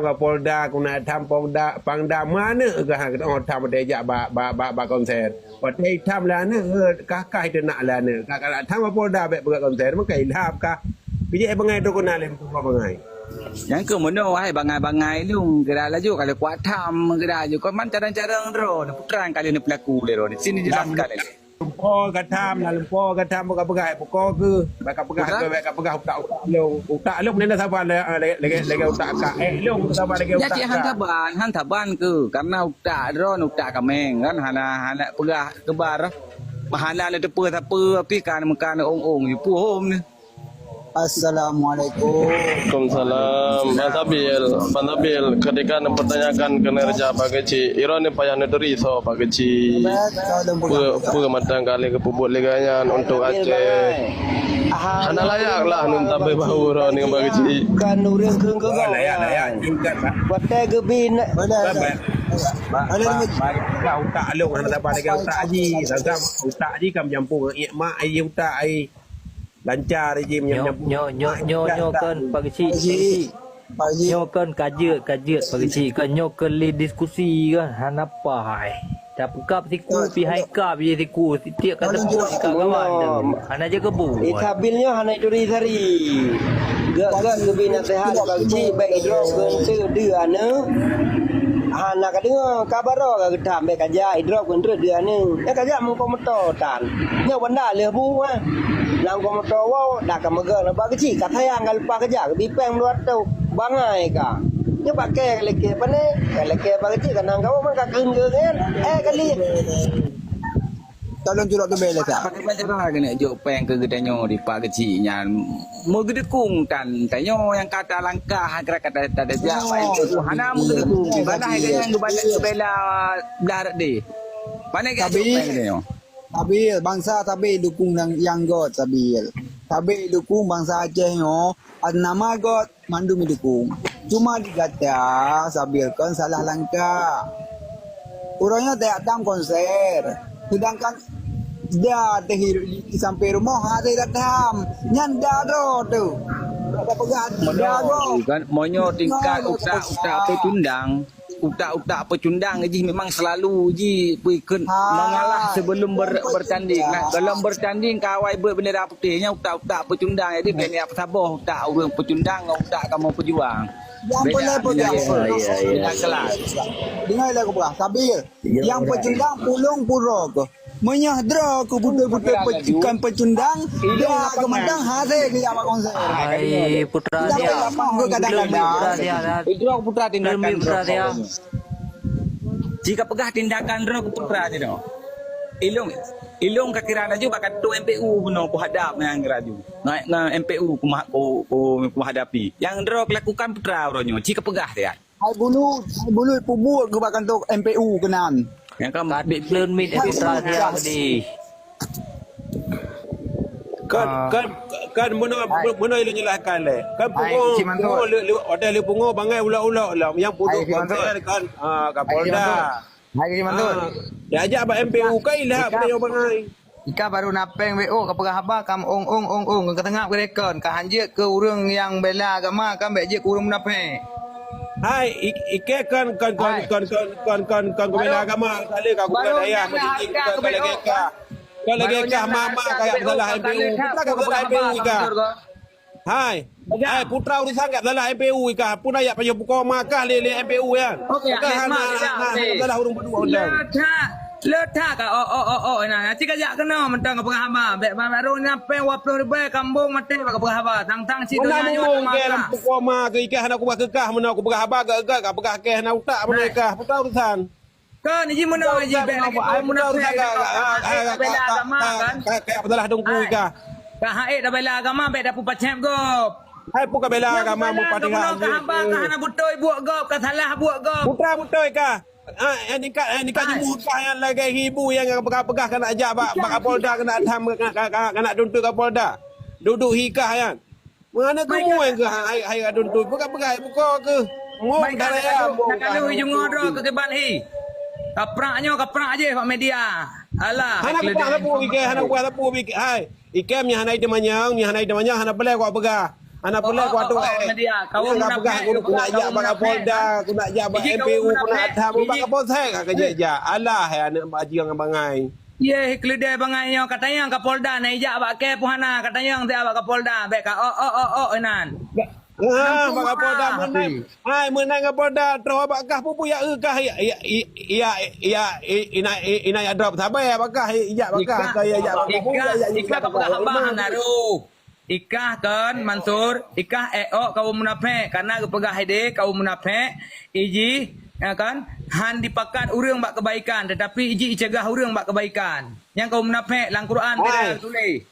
กับโพลดาคุณนายทำปองดาปังดามาเนื้อก็หากต้องทำเดียบาคอนเสิร์ตว่าที่ทำแล้วเนื้อกะกายเดินหน้าแล้วเนื้อกะทำมาโพลดาแบบคอนเสิร์ตมันก็อินทาบกะพี่จะบางไงตัวคนนั้นเลยมันบางไง yang ke mana wahai bangai-bangai lu kira laju kalau kuat tham kira ju kau man cadang-cadang ro putran kali ni pelaku le ro ni sini jelaskan le หลวงพ่อกระทำนะหลวงพ่อกระทำมันก็ประกาศก็คือแบบกับประกาศแบบกับประกาศอุตะเรื่องนี้นะสบายเลยเลยอุตะกะเรื่องสบายเลยอุ ya ตะ ci กะ hantaban ke karena utak kameng kan hana pegah kebar mahala le depe apa pi kan mekan ong ju puhom ni Assalamualaikum. Waalaikumsalam. Bang Tabil, ketika mempertanyakan kinerja Pak Kecil, ironi payah negeri so Pak Kecil. Matang kali ke pupuk liganya untuk Aceh. Hana layak lah nun tabe bau ro ni Pak Kecil. Kan urang keung ke gau. Layak juga Pak. Wate gebin. Lah utak lu hana sabah dengan utak haji. Sama utak haji kam jampung mak ai utak ai lancar je nyokan pagi nyokan kajet pagi kan nyokan li diskusi kan hanapa hai tak pekap siku pi hai kap je siku tiap kata pun kat kawan hana je kebu Ikabilnya hana duri sari. Gak gebin sehat pagi baik hidrok kan sedia ne. Hana kadang kabaro ka gedam be kaja hidrok kan dia ne. Ya kaja mun komoto tan. Nya benda le bu ah. Lang komoto wow dak kamaga na ba kecil katayang kal pa kaja bi peng luat tu bangai ka. Nya pakai leke pane leke ba kecil kanang kau man ka keun ke kan. Kali tolong curok tu bela tak. pakai pancara kena jo peng ke gedanyo di pak kecil nya mo gedekung tan tanyo yang kata langkah kata ada jawab itu hana mo gedekung bala yang bela darat di pane ke peng gedanyo Tabil bangsa Tabil dukung yang God Tabil. Tabil dukung bangsa Aceh yo. Nama God mandu mi dukung. Cuma dikata Tabil kan salah langkah. Orangnya tak datang konser. Sedangkan dia sampai rumah ada datang. Nyanda tu. Apa pegat? Kan monyo tingkat utak pecundang ji memang selalu ji pikun mengalah sebelum bertanding. Nah, kalau bertanding kawai berbendera putihnya utak pecundang jadi benda apa sabar utak orang pecundang utak kamu pejuang. Yang boleh Dengan kelas. Dengarlah aku berah. Tabil. Yang pecundang pulung purok. Menyahdra ke budak-budak pecikan pecundang. Dia kemandang hari ke yang konser. hai putra dia Itu aku putra tindakan putra dia jika pegah tindakan roh putra dia no. Ilung kakirana juga kat tu MPU no ku hadap yang raju. Na MPU ku hadapi. Yang roh lakukan putra rohnya jika pegah dia. Hai bulu pubuk ke bahkan tu MPU kenan. Yang kamu kadik pleun mit putra dia di kan mana ilu jelaskan le kan pungo ada le pungo bangai ulah lah yang puduk konser kan Kapolda Hai mantul. dia ajak abang MPU kai lah pada bangai Ika baru napeng WO ke pegah kam ong ke tengah ke rekon ka hanjek ke urang yang bela agama kan bek je ke urang napeng. hai ike kan bela agama kali kau bukan daya kalau lagi kah mama kayak salah MPU putra kau salah MPU ika hai putra urusan kat salah MPU ika pun ayak payo pukau makah le MPU ya salah urung berdua undang Letak ka nah cika jak kena mentang ke pengahama bek baru nyampe 20,000 kampung mati ke pengahama tang situ nyanyo ke dalam pukau ma ke ika hana ku bakah mana aku begah ke begah ke hana utak mereka putra urusan kan iji mana iji bek bela agama kan kayak belah dongku ika ka hae dah bela agama bek dah pupat champ gop hai puka bela agama mu patihan ka hamba ka hana butoi buat gop ka salah buat gop putra butoi ka nikah jemu yang lagi hibu yang pegah-pegah kena ajak bak Kapolda kena tham kena duntuk Kapolda duduk hikah kan mana kamu yang ke hai duntuk pegah-pegah buka ke mau daraya kalau ujung ngoro ke keban hi kapraknya kaprak aje pak media alah hana buat lapu ike hana buat lapu ike hai ike mi hana ide manyang hana belai kau pegah Anak boleh Oh, kuatu. Nadia, kau Kau munafik, pegang aku nak ajak kau bang munafik. Polda, aku nak ajak bang Biji kau MPU, aku nak munafik. atam bang Biji- Kapolsek kerja aja. Alah ya anak maji yang bangai. Ye, keledai bangai yang katanya Kapolda na ijak bak ke puhana katanya yang dia bak Kapolda. Baik ka enan. Bang Kapolda menang. Hai menang Kapolda terus bakah pupu ya kah ina ya drop sabar ya bakah ijak bakah kaya ijak Ika kapag habang naru. Ika kan Mansur, ika kau munafik karena kepegah hede kau munafik iji ya kan han dipakat urang bak kebaikan tetapi iji cegah urang bak kebaikan. Yang kau munafik lang Quran tidak tulis.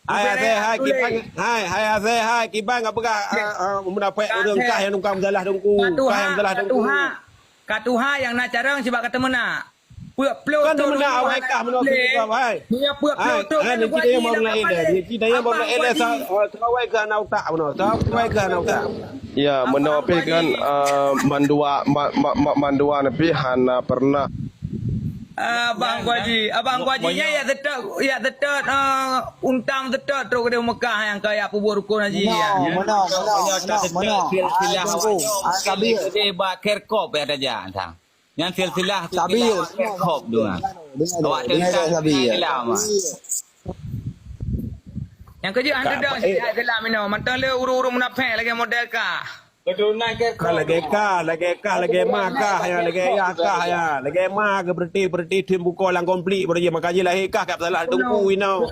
Hai kibang hai kibang apakah munafik urang kah yang nungkang salah dengku kah yang salah dengku. Katuha yang nak carang sebab kata mena. Puak plot Kan mana awak kah menolak kita hai. Dia puak plot tu Hai ni kita yang mau lain dia. Kita yang mau lain dia sawai ke anak tak benar. Sawai ke anak tak. Ya, menopik kan mandua nepi hana pernah Abang Gwajinya ya tetap untang tetap terus ke Mekah yang kaya apa buat rukun haji ya. Mana. Sabil dia bak kerkop ya aja tang. Yang silsilah tu Sabil. kerkop tu. Awak Dengar Sabil. Yang kerja anda dah dalam ini mantang le uru-uru munafik lagi model kah. Lagi makah ya lagi mak berarti tim buku lang komplit boleh makanya lah kah kat salah tunggu inau.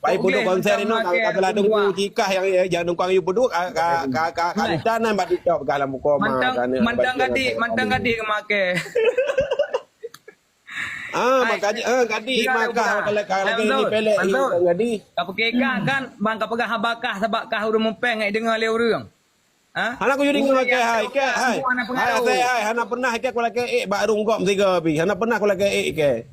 Pai bodoh konser ini kat salah tunggu jika yang jangan nungkang you bodoh dana bat dicop dalam buku Mantang gadi ke make. Makanya gadi makah kalau ni pelek gadi. Apa kekah kan bang kapagah habakah sebab kah urang mempeng ngai dengar le urang. Anak aku jadi ngak hai hana pernah ke kalau ke bak runggom tiga bi hana pernah kalau ke ke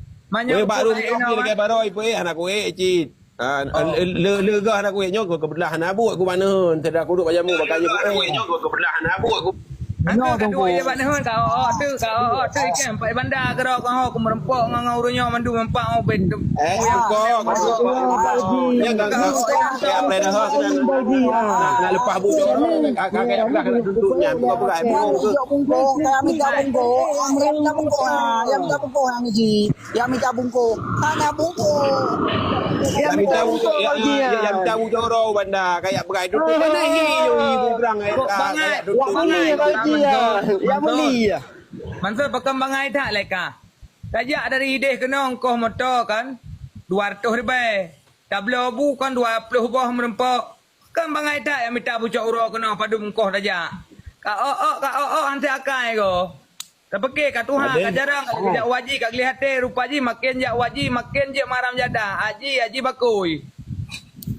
bak runggom ke baroi pu anak aku cit le anak aku nyok ke belah hana buat aku mana tidak aku duk bajamu bakal nyok ke belah hana buat aku Ano kedua je bakna hon kau tu ikan pai bandar ke dak kau merempok ngau urunyo mandu mempak bet. Kau yang tak ya play dah nak lepas bujuk kakak belah kena duduknya buka Bungkuk, kaya minta bungkuk, yang minta bungkuk yang iji, yang minta bungkuk, anak bungkuk. yang minta bujuk roh bandar kayak berai duduk mana hiu berang kayak duduk Yang beli ya. Mansur perkembangan tak leka. Tajak dari ideh kena ongkos motor kan 200 ribu. Tablo bu kan 20 buah merempok. Kembangan tak yang minta bucak urok kena padu ongkos tajak. Kak hantar akai ko. Tapi kat Tuhan kat jarang tidak wajib kat kelihatan rupa ji makin jak wajib makin je maram jada. Haji bakui.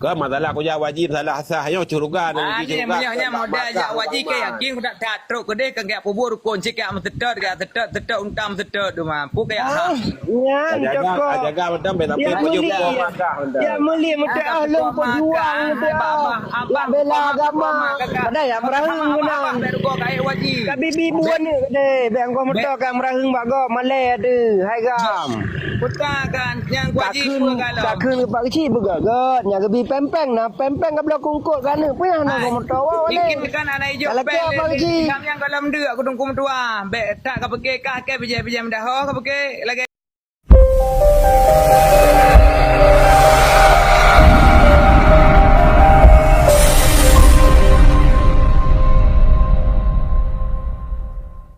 Ke masalah aku jawab wajib salah sah yo curugan Ni punya modal jak wajib ke yakin ku tak tatruk ke dia kagak pubur rukun cik mestetet untam setet tu mampu kayak ha. jaga macam tapi aku juga Ya meli muda ahli pejuang abah bela agama. Ada ya merahung guna. Beruko kai wajib. Kabibi buan ni de bang ko muda kan merahung bago male ada. Hai gam. Putar kan yang wajib kalau. Tak kena pak kecil bergagat. Nya gebi pempeng na pempeng ke belakang kungkut kan punya nak ko muda wa wale. Ikin kan anak hijau pel. Yang dalam dia aku tunggu mutua. Be tak ka pakai kah ke bijai-bijai mendah ka pakai lagi